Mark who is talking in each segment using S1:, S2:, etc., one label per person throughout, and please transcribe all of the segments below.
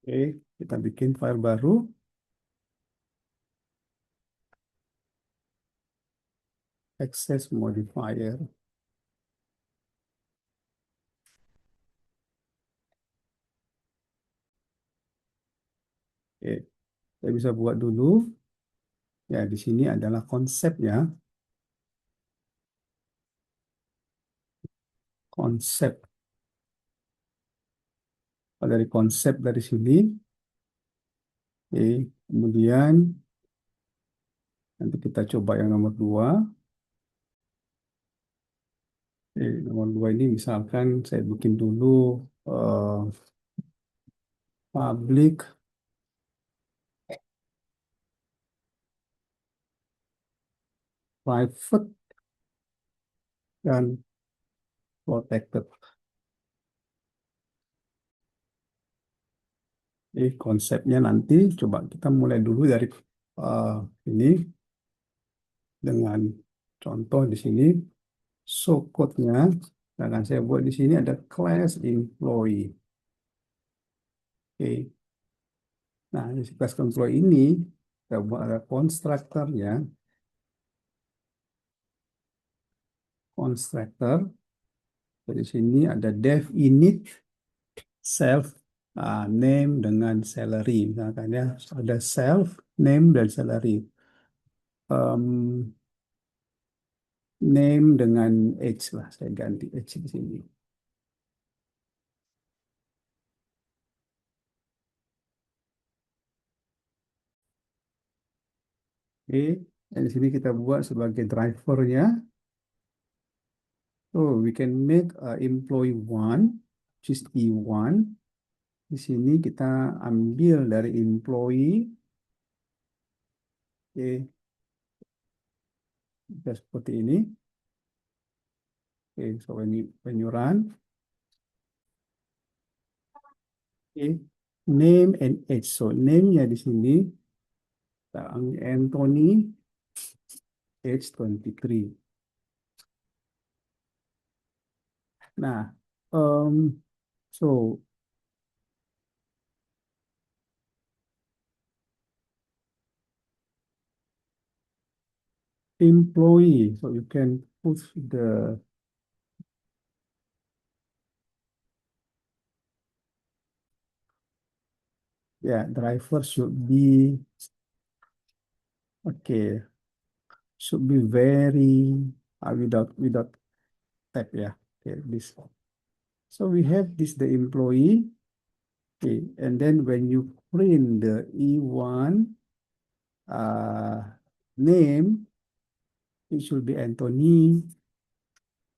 S1: Oke, kita bikin file baru. Access modifier. Oke, saya bisa buat dulu. Ya, di sini adalah konsepnya. Konsep. Dari konsep dari sini. Oke, kemudian nanti kita coba yang nomor 2. Oke, nomor 2 ini misalkan saya bikin dulu eh, public private dan protected. Konsepnya nanti coba kita mulai dulu dari eh, ini dengan contoh di sini. So code-nya akan saya buat di sini ada class employee. Oke. Nah, di class employee ini kita buat ada constructor-nya. Constructor. Di sini ada dev init self name dengan salary. Misalkan ya, ada self, name, dan salary. Name dengan age lah, saya ganti age di sini. Oke, dan di sini kita buat sebagai drivernya. So we can make employee one, which is E1. Di sini kita ambil dari employee. Oke, kita seperti ini. Oke, so when you run, oke, name and age. So name-nya di sini Anthony, age 23. Nah, so employee. So you can put the driver should be okay. Should be very without tab ya. Okay, this. So we have this the employee. Okay, and then when you print the E1 name, it should be Anthony,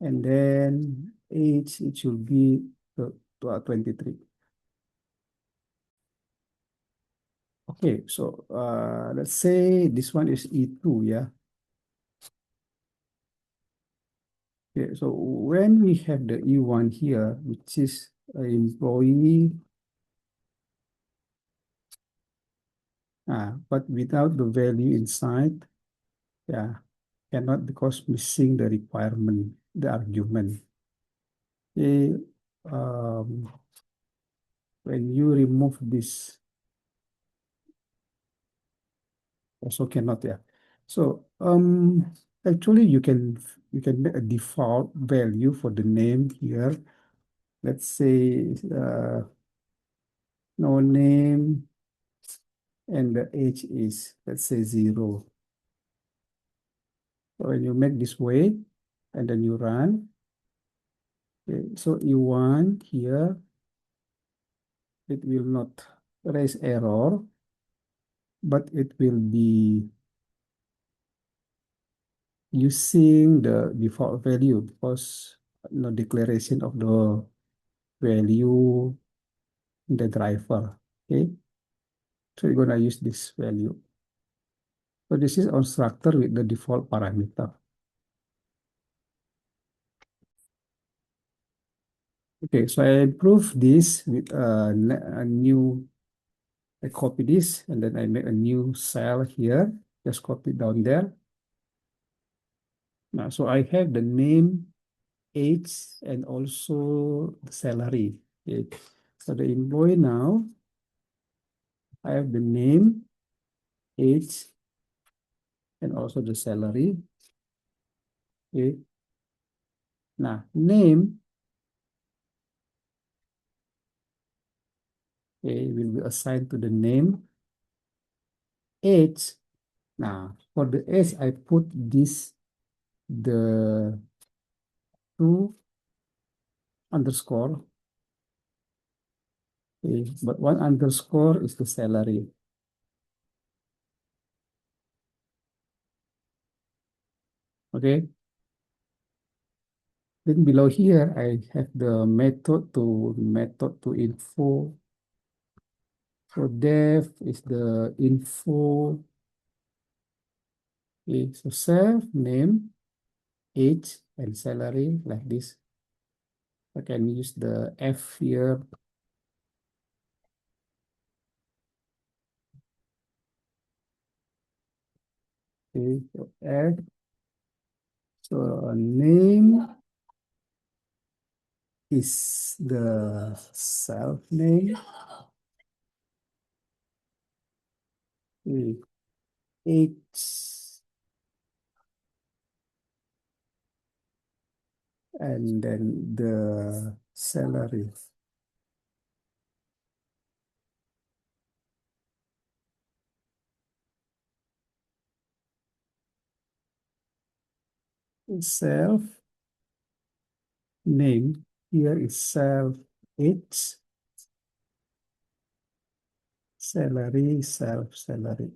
S1: and then age it should be 23. Okay, so let's say this one is E2, yeah. Okay, so when we have the E1 here, which is employee, but without the value inside, yeah, cannot because missing the requirement, the argument. Okay, when you remove this, also cannot, yeah. So actually you can make a default value for the name here. Let's say no name and the age is, let's say, 0. So when you make this way and then you run, okay, so E1 here, it will not raise error, but it will be using the default value because no declaration of the value in the driver. Okay, so you're gonna use this value. So this is constructor with the default parameter. Okay, so I improve this with a new. I copy this and then I make a new cell here. Just copy down there. Now, so I have the name, age, and also the salary. Okay. So the employee now, I have the name, age, and also the salary. Okay. Now, name, okay, will be assigned to the name. Age. Now, for the age, I put this, the two underscore. Okay, but one underscore is the salary. Okay. Then below here, I have the method to info. So def is the info. Okay, so self name, age, and salary like this. I can use the F here. Okay, so F. So name is the self name. Okay, age, and then the salary. Self name here is self age, salary, self salary.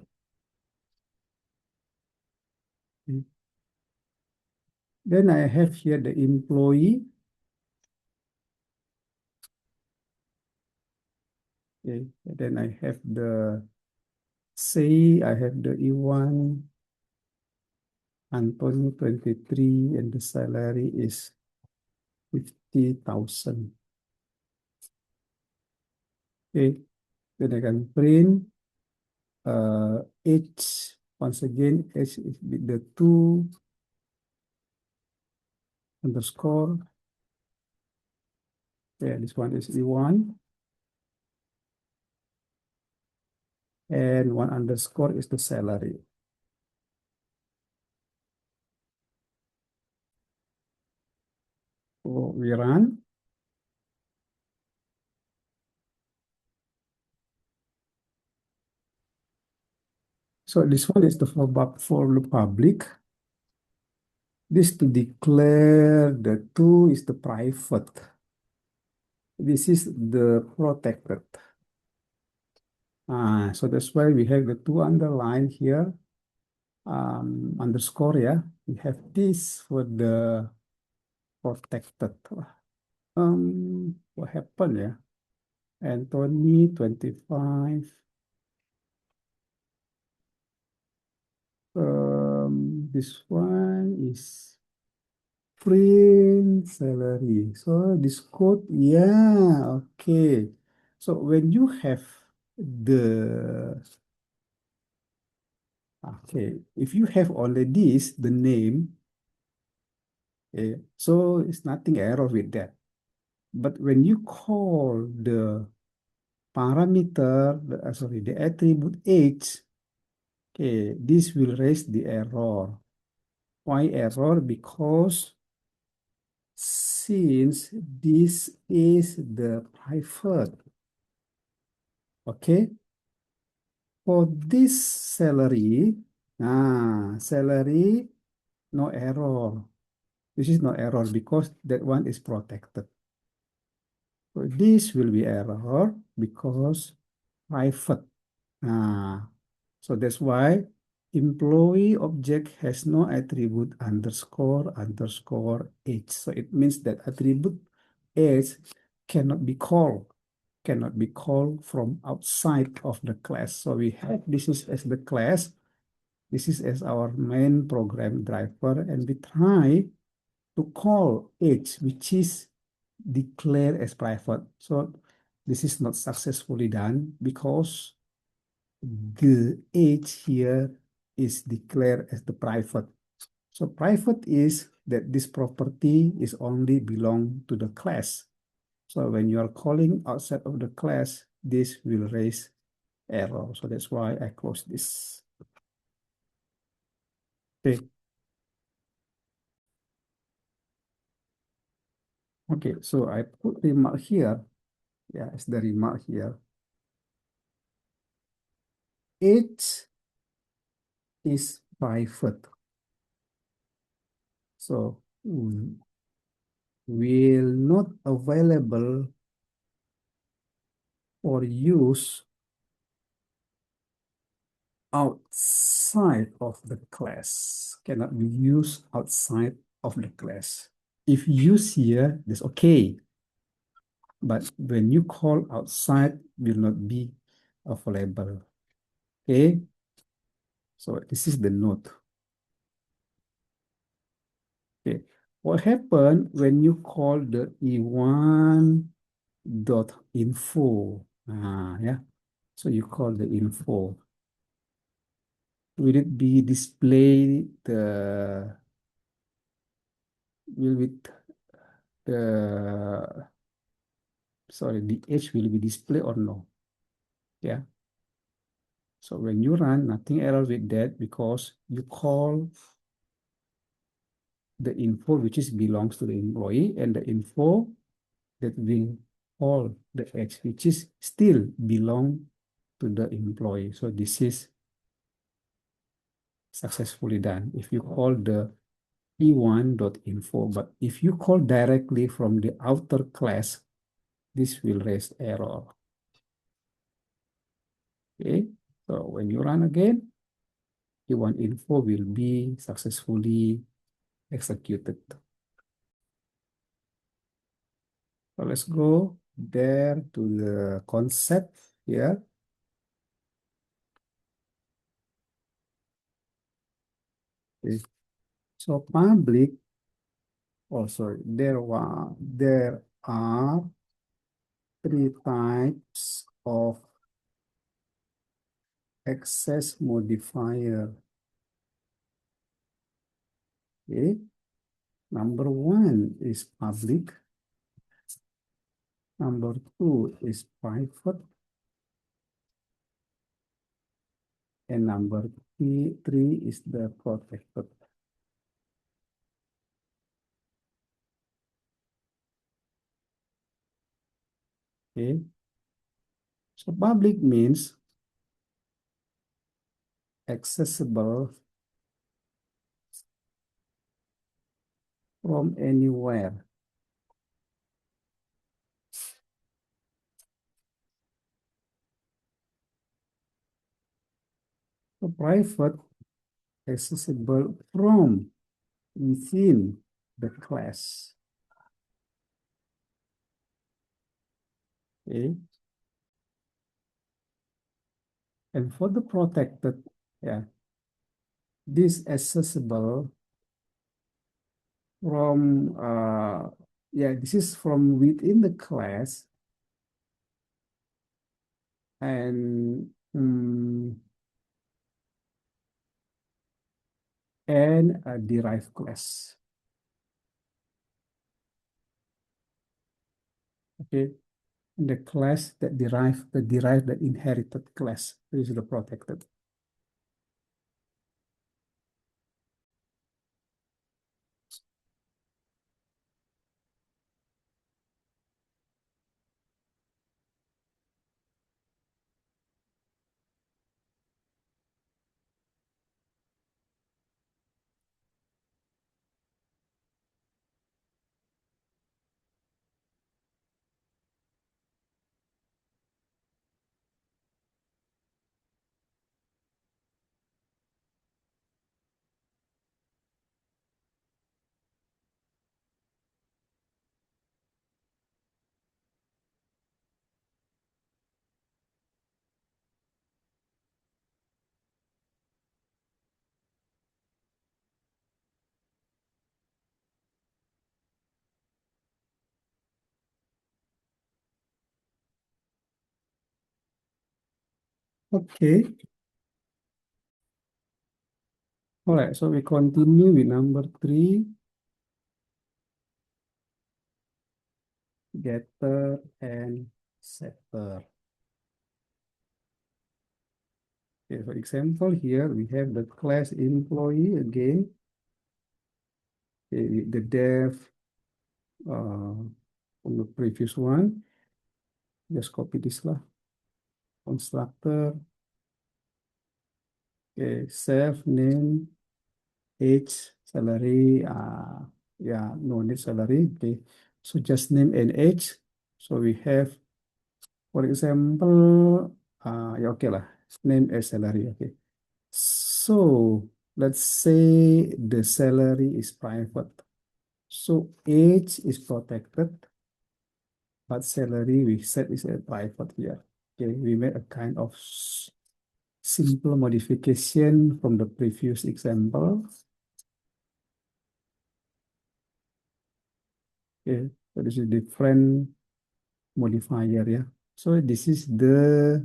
S1: Okay. Then I have here the employee. Okay. And then I have the say, I have the Iwan, Anthony 23, and the salary is 50,000. Okay. Then I can print H. Once again, H is with the two underscore. Yeah, this one is E1. And one underscore is the salary. So we run. So this one is the for the public. This to declare the two is the private. This is the protected. So that's why we have the two underline here, underscore, yeah. We have this for the protected. What happened, yeah? Anthony 25. This one is print salary. So this code, yeah, okay. So when you have the, okay, if you have only this, the name, so it's nothing error with that. But when you call the parameter, sorry, the attribute age, okay, this will raise the error. Why error? Because since this is the private, okay, for this salary, salary, no error. This is no error because that one is protected. So this will be error because private. Ah, so that's why employee object has no attribute underscore age. So it means that attribute age cannot be called from outside of the class. So we have this is as the class, this is as our main program driver, and we try to call age, which is declared as private. So this is not successfully done because the age here is declared as the private. So private is that this property is only belong to the class. So when you are calling outside of the class, this will raise error. So that's why I close this. Okay. Okay, so I put remark here. Yeah, it's the remark here. H is private. So will not available for use outside of the class. Cannot be used outside of the class. If use here, that's okay. But when you call outside, will not be available. Okay. So this is the note. Okay. What happened when you call the E1 dot info? Yeah. So you call the info. Will it be display the will it the sorry the H will be display or no? Yeah. So when you run, nothing error with that because you call the info which is belongs to the employee and the info that will call the H which is still belong to the employee. So this is successfully done. If you call the e1.info, but if you call directly from the outer class, this will raise error. Okay, so when you run again, e1 info will be successfully executed. So let's go there to the concept here. Okay. So public, oh sorry, there are three types of access modifier. Okay. Number one is public. Number two is private. And number three is the protected. Okay. So public means accessible from anywhere. So private, accessible from within the class. Okay. And for the protected, yeah, this accessible from yeah, this is from within the class and and a derived class. Okay, and the class that derived the inherited class is the protected. Okay, all right. So we continue with number three, getter and setter. Okay, for example, here we have the class employee again. Okay, the dev from the previous one. Just copy this lah. Constructor. Okay, self name, age, salary. Yeah, no need salary. Okay, so just name and age. So we have, for example, yeah, okay lah. Name as salary. Okay. So let's say the salary is private. So age is protected, but salary we set is a private here. Okay, we made a kind of simple modification from the previous example. Okay, so this is different modifier, yeah. So this is the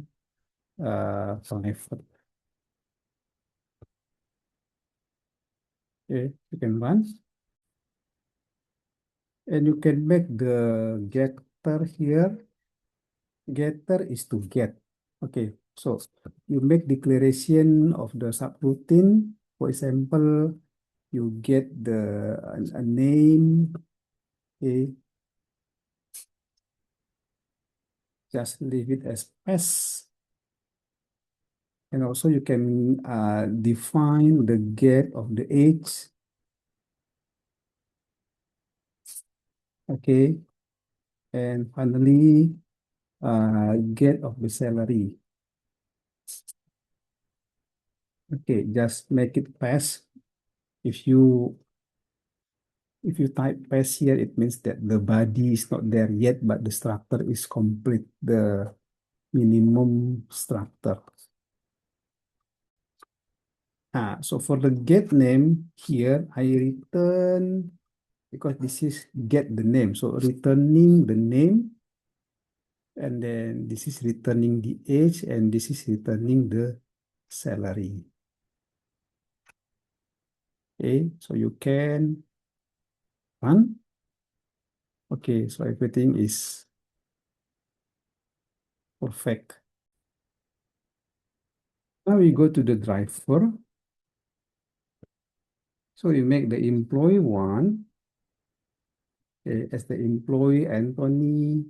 S1: private. Okay, you can run. And you can make the getter here. Getter is to get. Okay, so you make declaration of the subroutine. For example, you get a name. Okay, just leave it as pass. And also you can define the get of the age. Okay, and finally get of the salary. Okay, just make it pass. If you type pass here, it means that the body is not there yet, but the structure is complete, the minimum structure. So for the get name here, I return, because this is get the name. So returning the name, and then this is returning the age, and this is returning the salary. Okay, so you can run. Okay, so everything is perfect. Now we go to the driver. So we make the employee one, as the employee Anthony.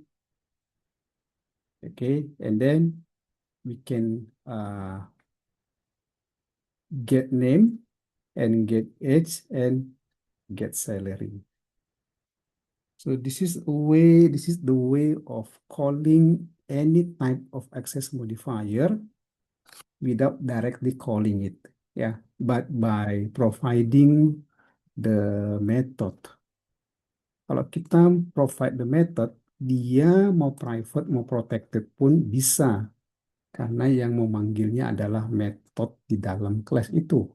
S1: Okay, and then we can get name and get age and get salary. So this is the way of calling any type of access modifier without directly calling it, yeah, but by providing the method. Kalau kita provide the method, dia mau private mau protected pun bisa, karena yang memanggilnya adalah method di dalam class itu.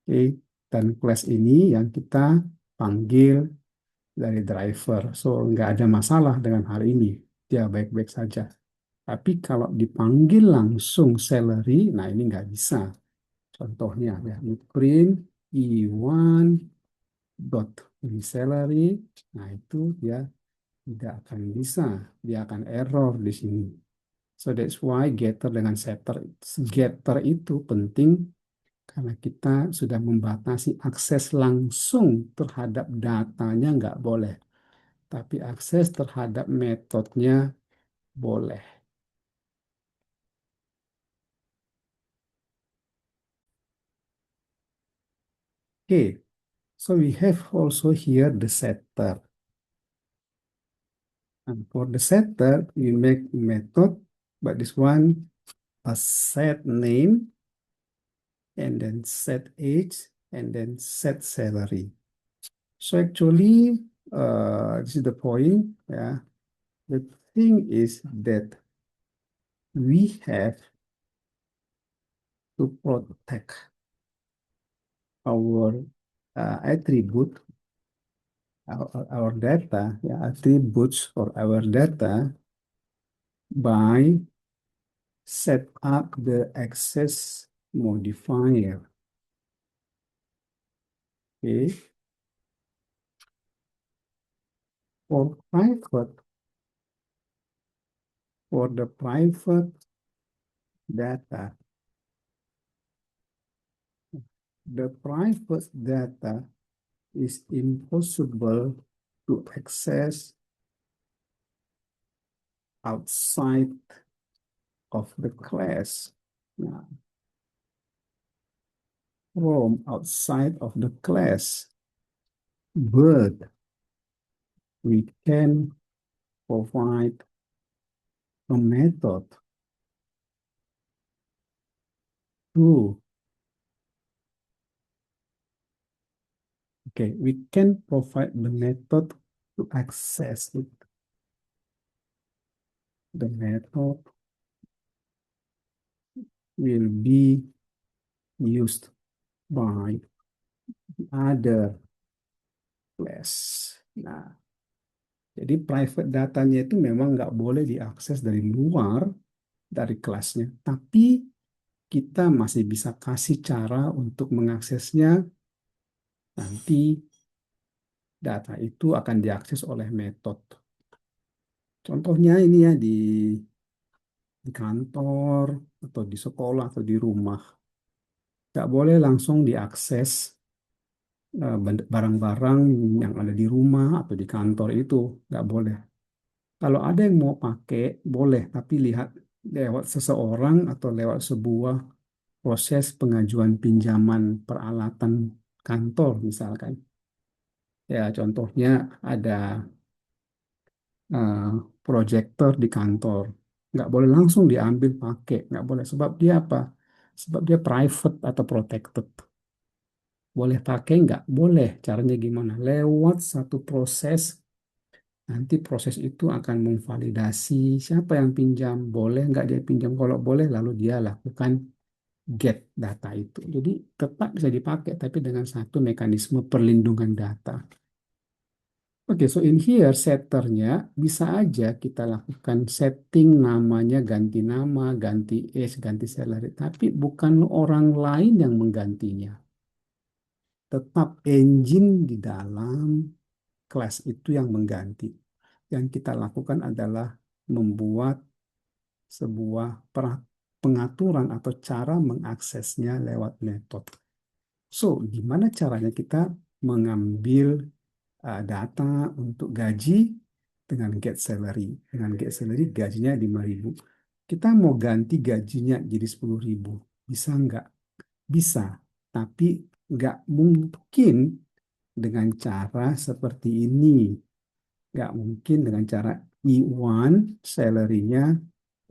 S1: Oke, dan class ini yang kita panggil dari driver. So, nggak ada masalah dengan hal ini. Dia baik-baik saja. Tapi kalau dipanggil langsung salary, nah ini nggak bisa. Contohnya, ya, you print E1 dot salary, nah itu dia tidak akan bisa. Dia akan error di sini. So that's why getter dengan setter, getter itu penting karena kita sudah membatasi akses langsung terhadap datanya nggak boleh, tapi akses terhadap metodenya boleh. Okay, so we have also here the setter. And for the setter, we make method, but this one a set name, and then set age, and then set salary. So actually, this is the point. Yeah, the thing is that we have to protect our attribute, our data, yeah, attributes for our data by set up the access modifier. Okay, for private, for the private data, the private data is impossible to access outside of the class. Nah, from outside of the class, but we can provide a method to, okay, we can provide the method to access it. The method will be used by other class. Nah, jadi private datanya itu memang nggak boleh diakses dari luar dari kelasnya, tapi kita masih bisa kasih cara untuk mengaksesnya. Nanti data itu akan diakses oleh metode. Contohnya ini ya di kantor atau di sekolah atau di rumah. Nggak boleh langsung diakses barang-barang yang ada di rumah atau di kantor itu. Nggak boleh. Kalau ada yang mau pakai, boleh. Tapi lihat lewat seseorang atau lewat sebuah proses pengajuan pinjaman peralatan kantor misalkan. Ya, contohnya ada eh, proyektor di kantor. Nggak boleh langsung diambil pakai, nggak boleh. Sebab dia apa? Sebab dia private atau protected. Boleh pakai nggak? Boleh. Caranya gimana? Lewat satu proses, nanti proses itu akan memvalidasi siapa yang pinjam, boleh nggak dia pinjam. Kalau boleh, lalu dia lakukan get data itu. Jadi tetap bisa dipakai, tapi dengan satu mekanisme perlindungan data. Oke, so in here setternya bisa aja kita lakukan setting namanya ganti nama, ganti age, ganti salary, tapi bukan orang lain yang menggantinya. Tetap engine di dalam kelas itu yang mengganti. Yang kita lakukan adalah membuat sebuah pengaturan atau cara mengaksesnya lewat metode. So, gimana caranya kita mengambil data untuk gaji dengan get salary. Dengan get salary gajinya 5.000. Kita mau ganti gajinya jadi 10.000. Bisa nggak? Bisa. Tapi nggak mungkin dengan cara seperti ini. Nggak mungkin dengan cara E1 salary-nya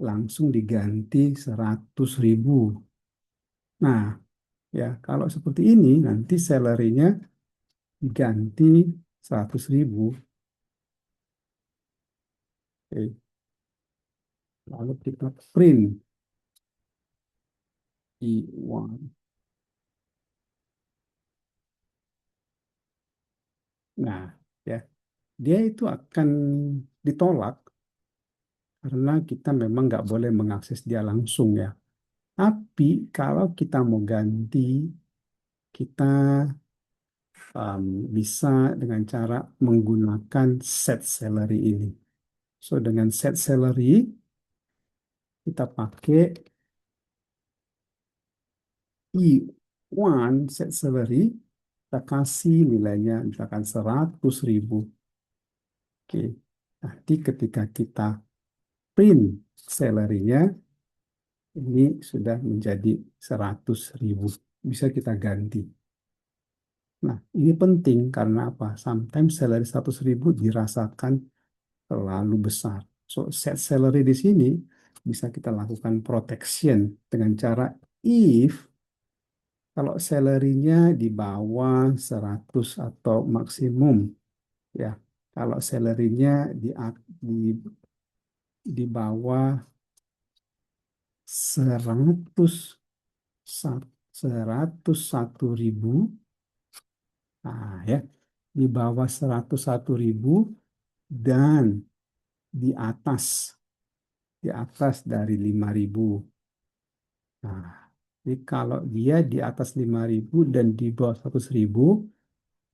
S1: langsung diganti 100.000. Nah, ya kalau seperti ini nanti salary-nya diganti 100.000. Oke. Lalu kita print E1. Nah, ya, dia itu akan ditolak karena kita memang nggak boleh mengakses dia langsung ya. Tapi kalau kita mau ganti, kita um, bisa dengan cara menggunakan set salary ini. So, dengan set salary, kita pakai E1 set salary, kita kasih nilainya misalkan 100.000. Oke, nanti ketika kita print salary-nya, ini sudah menjadi 100.000. Bisa kita ganti. Nah, ini penting karena apa? Sometimes salary 100.000 dirasakan terlalu besar. So, set salary di sini bisa kita lakukan protection dengan cara if kalau salary-nya di bawah 100 atau maksimum ya. Kalau salary-nya di, di bawah 100 101.000, nah ya, di bawah 101.000 dan di atas dari 5.000. Nah, jadi kalau dia di atas 5.000 dan di bawah 100.000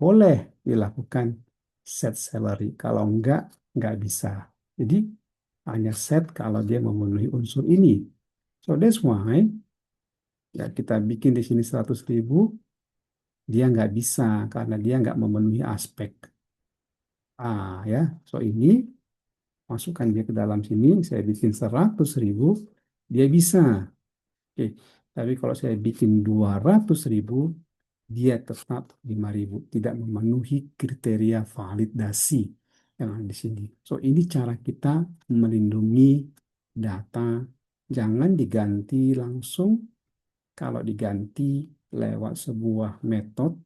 S1: boleh dilakukan set salary. Kalau enggak bisa. Jadi hanya set kalau dia memenuhi unsur ini. So that's why ya kita bikin di sini 100.000. dia nggak bisa karena dia nggak memenuhi aspek ya. So ini masukkan dia ke dalam sini, saya bikin 100.000, dia bisa. Oke, tapi kalau saya bikin 200.000, dia tetap 5.000, tidak memenuhi kriteria validasi yang ada di sini. So ini cara kita melindungi data, jangan diganti langsung. Kalau diganti lewat sebuah metode,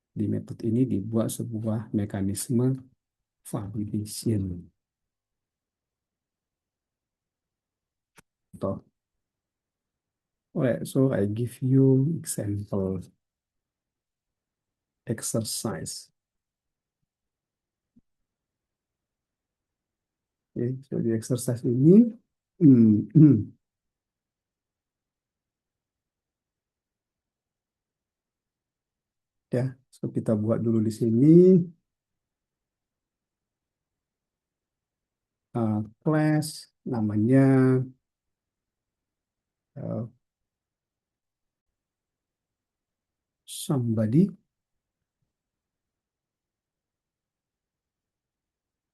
S1: di metode ini dibuat sebuah mekanisme validation. Contoh. Alright, so I give you example exercise. Okay, so di exercise ini, ya, so kita buat dulu di sini class namanya uh, somebody.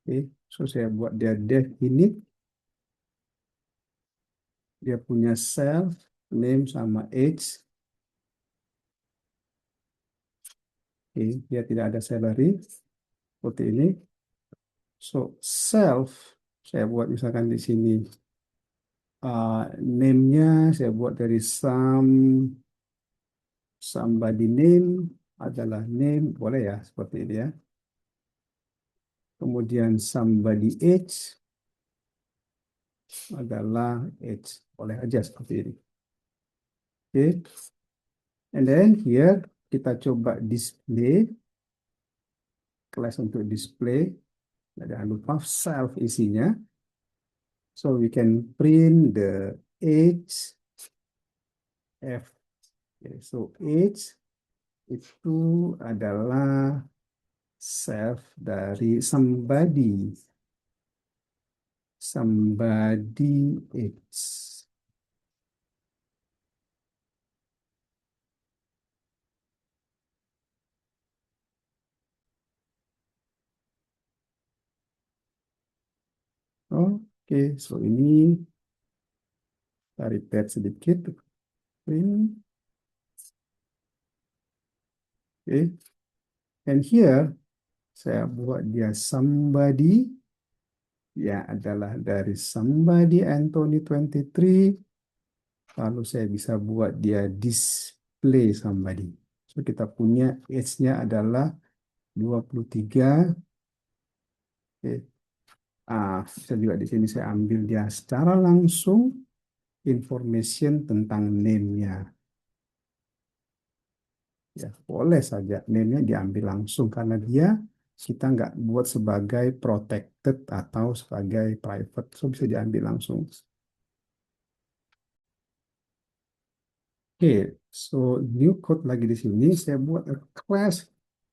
S1: Okay, so saya buat dia dev init, dia punya self, name sama age. Okay, dia tidak ada salary seperti ini. So self saya buat misalkan di sini name-nya saya buat dari somebody name adalah name, boleh ya seperti ini ya. Kemudian somebody age adalah age, boleh aja seperti ini. Oke, and then here kita coba display, kelas untuk display, jangan lupa self isinya. So we can print the age F. Okay, so age itu adalah self dari somebody age. Oke, so ini kita repeat sedikit. Print. Oke, and here saya buat dia somebody, ya adalah dari somebody Anthony 23, lalu saya bisa buat dia display somebody. So kita punya age-nya adalah 23. Oke. Bisa juga di sini saya ambil dia secara langsung information tentang name-nya. Ya, boleh saja name-nya diambil langsung karena dia kita nggak buat sebagai protected atau sebagai private, so bisa diambil langsung. Oke, so new code lagi di sini saya buat a class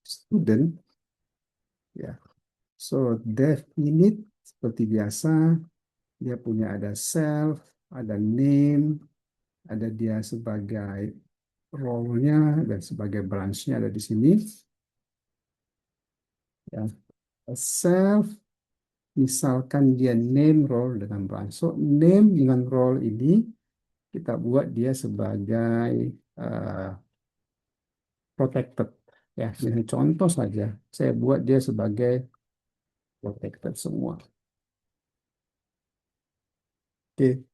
S1: student ya. So dev init seperti biasa dia punya ada self, ada name, ada dia sebagai role-nya dan sebagai branch-nya ada di sini ya. Self misalkan dia name role dengan branch. So name dengan role ini kita buat dia sebagai uh, protected. Ya, ini contoh saja. Saya buat dia sebagai protected semua. Oke,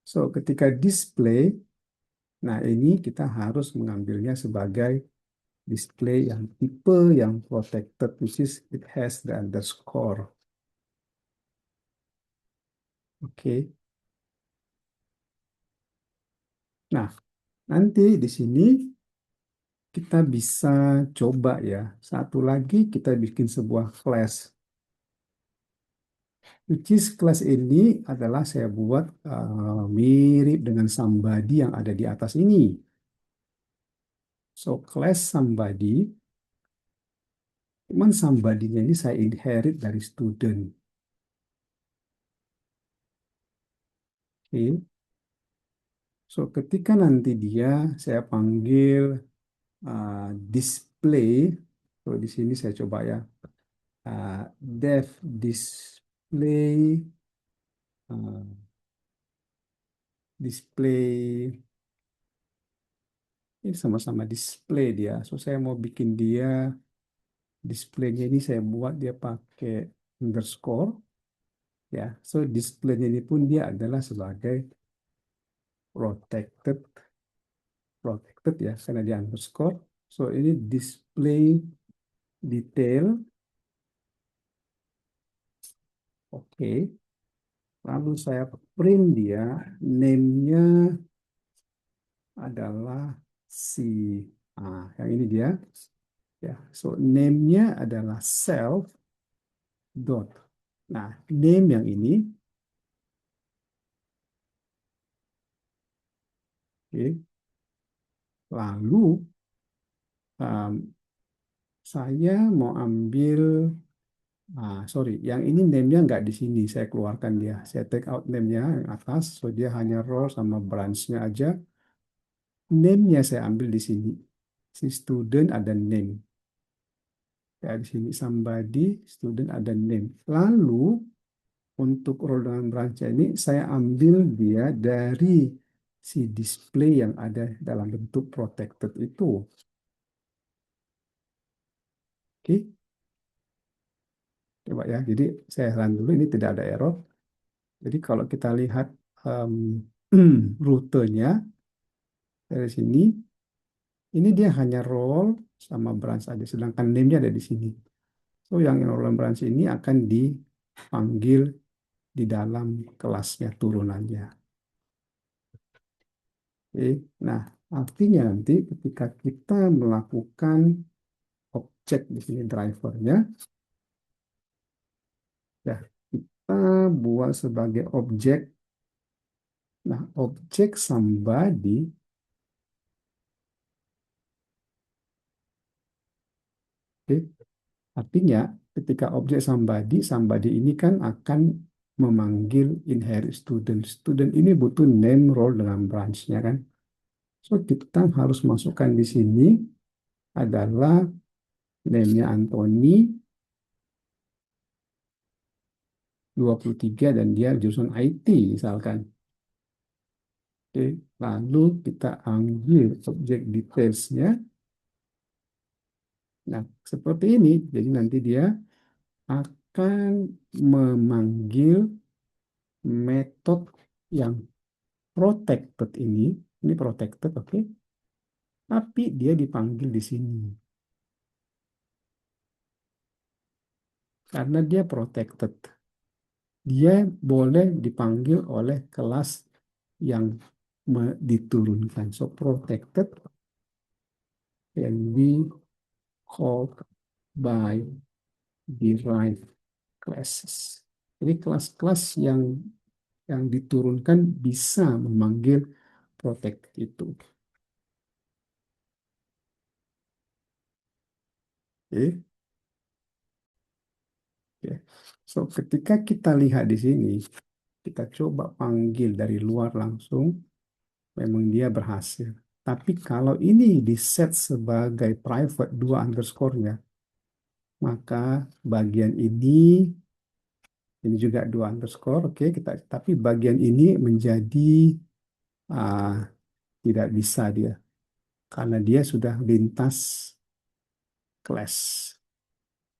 S1: so ketika display, nah ini kita harus mengambilnya sebagai display yang tipe yang protected, which is it has the underscore. Oke, nah nanti di sini kita bisa coba ya. Satu lagi kita bikin sebuah class. Which is class ini adalah saya buat mirip dengan somebody yang ada di atas ini. So class somebody, cuman somebody-nya ini saya inherit dari student. Oke. So ketika nanti dia saya panggil display. Kalau di sini saya coba ya, dev display, uh, display ini sama-sama display dia. So saya mau bikin dia displaynya ini saya buat dia pakai underscore ya. So displaynya ini pun dia adalah sebagai protected protected ya karena dia underscore. So ini display detail. Oke. Lalu saya print dia, name-nya adalah si yang ini dia ya. So name-nya adalah self dot. Nah, name yang ini, oke. Lalu um, saya mau ambil, sorry, yang ini name-nya nggak di sini. Saya keluarkan dia. Saya take out name-nya yang atas, so dia hanya role sama branch-nya aja. Name-nya saya ambil di sini. Si student ada name. Ya, di sini somebody, student ada name. Lalu untuk role dengan branch ini saya ambil dia dari si display yang ada dalam bentuk protected itu. Oke, coba ya. Jadi saya run dulu, ini tidak ada error. Jadi kalau kita lihat um, rutenya dari sini, ini dia hanya role sama branch aja, sedangkan name-nya ada di sini. So yang role dan branch ini akan dipanggil di dalam kelasnya turunannya. Oke. Nah, artinya nanti ketika kita melakukan objek di sini drivernya, ya kita buat sebagai objek. Nah, objek somebody, oke, artinya ketika objek somebody, somebody ini kan akan memanggil inherit student. Student ini butuh name, role, dengan branch-nya kan. So, kita harus masukkan di sini adalah name-nya Anthony 23 dan dia jurusan IT misalkan. Oke, lalu kita ambil objek details-nya. Nah, seperti ini. Jadi nanti dia akan memanggil metode yang protected ini protected, oke, tapi dia dipanggil di sini karena dia protected. Dia boleh dipanggil oleh kelas yang diturunkan. So protected can be called by derived classes. Jadi kelas-kelas yang diturunkan bisa memanggil protected itu. Oke. Oke. So, ketika kita lihat di sini, kita coba panggil dari luar langsung, memang dia berhasil. Tapi kalau ini di set sebagai private dua underscore-nya, maka bagian ini juga dua underscore, oke, kita. Tapi bagian ini menjadi ah, tidak bisa dia, karena dia sudah lintas class.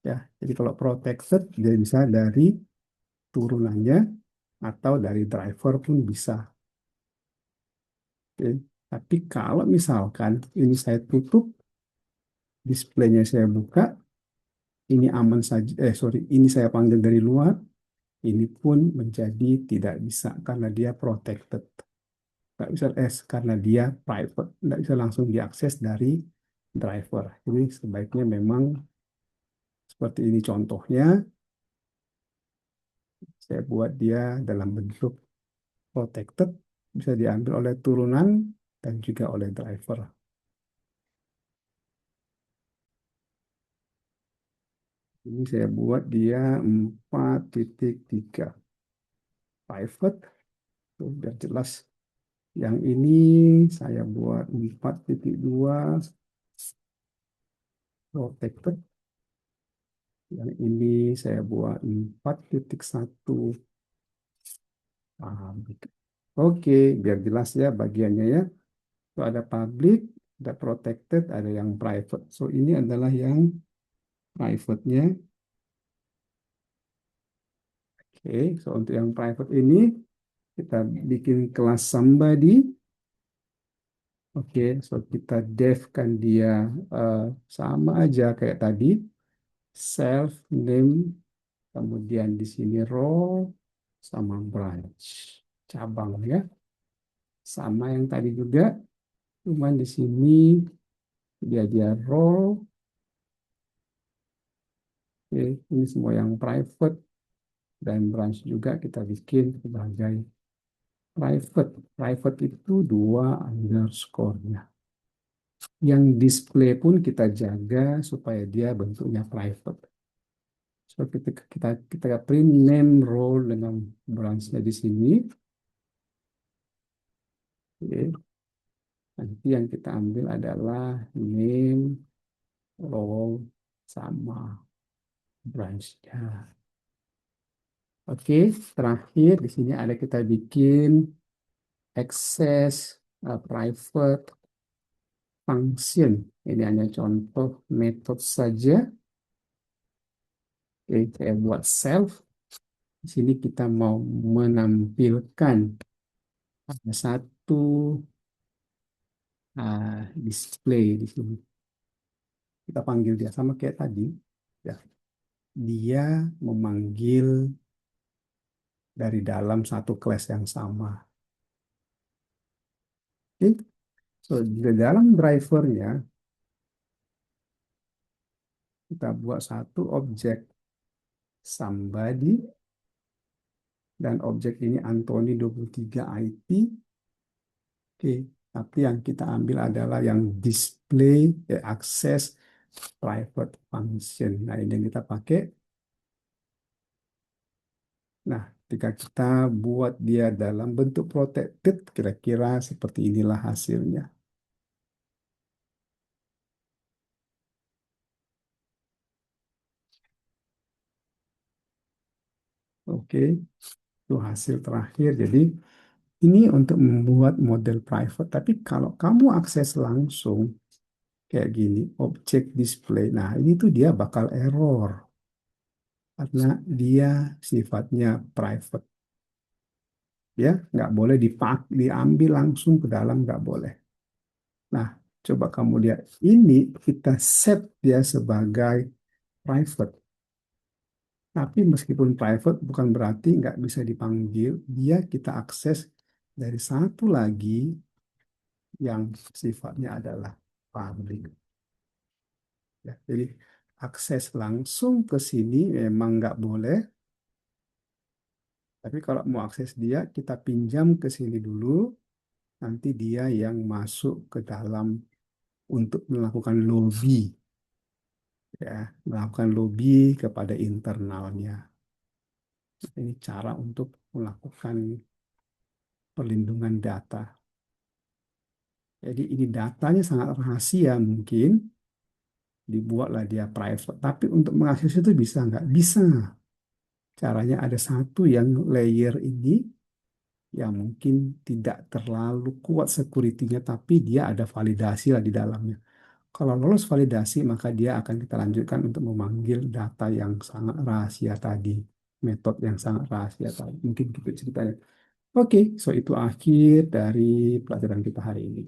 S1: Ya, jadi kalau protected dia bisa dari turunannya atau dari driver pun bisa. Oke. Tapi kalau misalkan ini saya tutup, displaynya saya buka, ini aman saja. Sorry, ini saya panggil dari luar, ini pun menjadi tidak bisa karena dia protected. Nggak bisa karena dia private, nggak bisa langsung diakses dari driver. Jadi sebaiknya memang seperti ini contohnya, saya buat dia dalam bentuk protected, bisa diambil oleh turunan dan juga oleh driver. Ini saya buat dia 4.3 private, tuh, biar jelas. Yang ini saya buat 4.2 protected. Yang ini saya buat 4.1 public. Oke, biar jelas ya bagiannya ya. So, ada public, ada protected, ada yang private. So, ini adalah yang private-nya. Oke, so untuk yang private ini, kita bikin kelas somebody. Oke, so kita defkan dia eh, sama aja kayak tadi. Self, name, kemudian di sini role, sama branch. Cabang ya. Sama yang tadi juga, cuman di sini dia role. Oke, ini semua yang private dan branch juga kita bikin sebagai private. Private itu dua underscore-nya. Yang display pun kita jaga supaya dia bentuknya private. So ketika kita print name role dengan branch-nya di sini, oke, nanti yang kita ambil adalah name role sama branch-nya. Oke, terakhir di sini ada kita bikin access private function. Ini hanya contoh metode saja. Oke, saya buat self. Di sini kita mau menampilkan ada satu display di sini. Kita panggil dia sama kayak tadi. Ya, dia memanggil dari dalam satu kelas yang sama. Oke, so di dalam drivernya kita buat satu objek somebody dan objek ini Anthony 23 IT. Oke, tapi yang kita ambil adalah yang display access private function. Nah, ini yang kita pakai. Nah, ketika kita buat dia dalam bentuk protected, kira-kira seperti inilah hasilnya. Oke, itu hasil terakhir. Jadi, ini untuk membuat model private. Tapi kalau kamu akses langsung, kayak gini, objek display. Nah, ini tuh dia bakal error. Karena dia sifatnya private. Ya, nggak boleh diambil langsung ke dalam, nggak boleh. Nah, coba kamu lihat. Ini kita set dia sebagai private. Tapi meskipun private bukan berarti nggak bisa dipanggil. Dia kita akses dari satu lagi yang sifatnya adalah public. Ya, jadi akses langsung ke sini memang nggak boleh. Tapi kalau mau akses dia, kita pinjam ke sini dulu. Nanti dia yang masuk ke dalam untuk melakukan lobby, ya, melakukan lobby kepada internalnya. Ini cara untuk melakukan perlindungan data. Jadi ini datanya sangat rahasia mungkin, dibuatlah dia private. Tapi untuk mengakses itu bisa nggak? Bisa. Caranya ada satu yang layer ini yang mungkin tidak terlalu kuat security-nya, tapi dia ada validasi lah di dalamnya. Kalau lolos validasi, maka dia akan kita lanjutkan untuk memanggil data yang sangat rahasia tadi, metode yang sangat rahasia tadi. Mungkin gitu ceritanya. Oke, so itu akhir dari pelajaran kita hari ini.